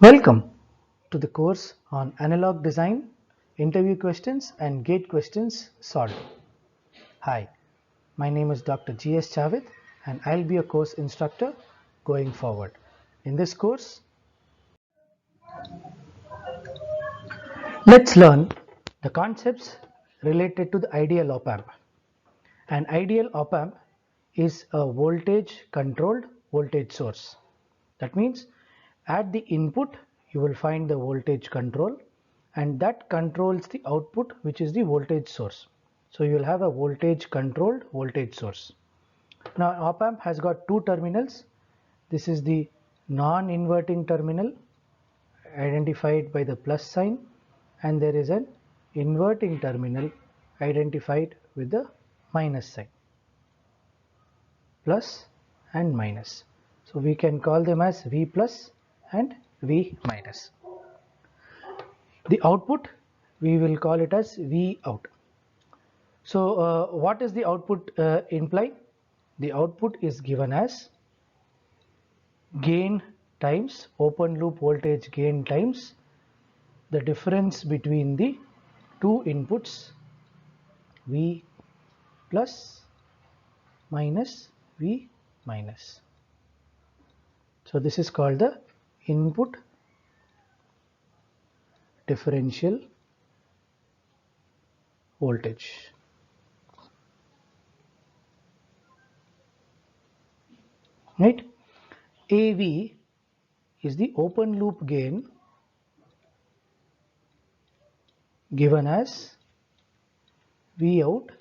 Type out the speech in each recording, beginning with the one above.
Welcome to the course on analog design, interview questions and gate questions solved. Hi, my name is Dr. G.S. Javed and I'll be a course instructor going forward. In this course, let's learn the concepts related to the ideal op amp. An ideal op amp is a voltage controlled voltage source. That means at the input you will find the voltage control and that controls the output, which is the voltage source. So you will have a voltage controlled voltage source. Now op amp has got two terminals. This is the non-inverting terminal identified by the plus sign, and there is an inverting terminal identified with the minus sign, plus and minus. So we can call them as V plus and V minus. The output, we will call it as V out. So what is the output imply? The output is given as gain times open loop voltage gain times the difference between the two inputs V plus minus V minus. So this is called the input differential voltage. Right? AV is the open loop gain given as V out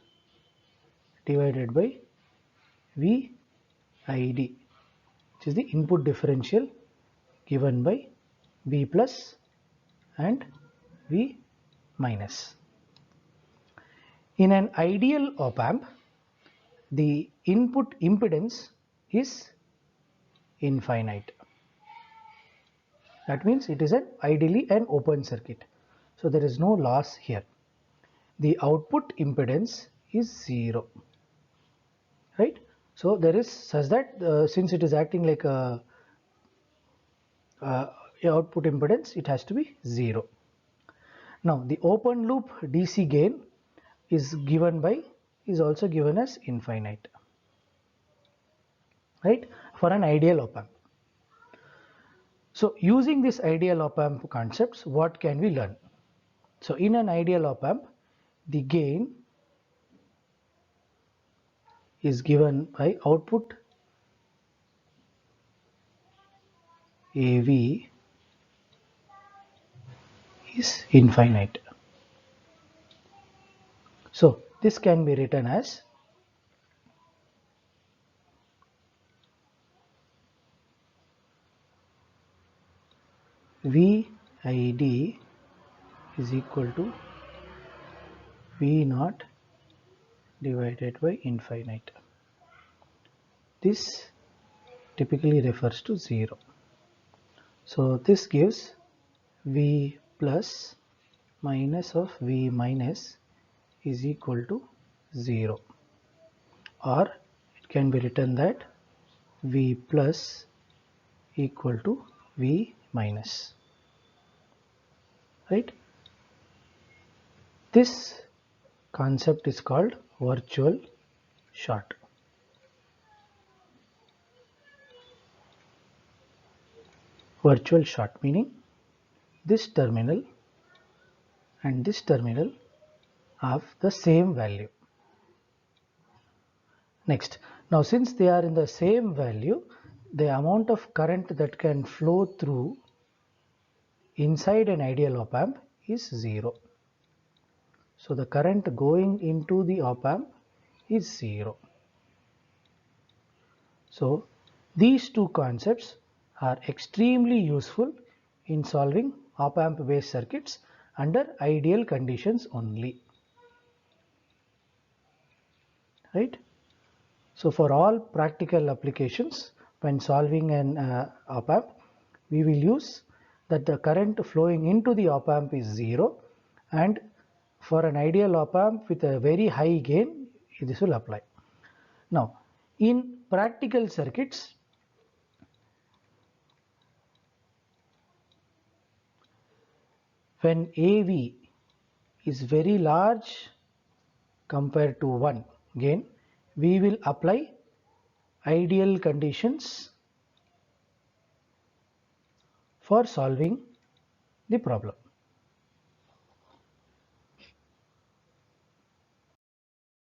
divided by V ID, which is the input differential given by V plus and V minus. In an ideal op amp, the input impedance is infinite. That means it is ideally an open circuit. So there is no loss here. The output impedance is 0. Right? So there is such that since it is acting like a output impedance, it has to be 0. Now the open loop DC gain is also given as infinite, right, for an ideal op amp. So using this ideal op amp concepts, what can we learn? So in an ideal op amp, the gain is given by output AV is infinite. So this can be written as VID is equal to V naught divided by infinite. This typically refers to 0. So this gives V plus minus of V minus is equal to 0, or it can be written that V plus equal to V minus, right? This concept is called virtual short. Virtual short meaning this terminal and this terminal have the same value. Next, now since they are in the same value, the amount of current that can flow through inside an ideal op amp is 0. So the current going into the op amp is 0. So these two concepts are extremely useful in solving op amp based circuits under ideal conditions only. Right? So for all practical applications, when solving an op amp, we will use that the current flowing into the op amp is 0, and for an ideal op amp with a very high gain, this will apply. Now, in practical circuits, when AV is very large compared to 1, again we will apply ideal conditions for solving the problem.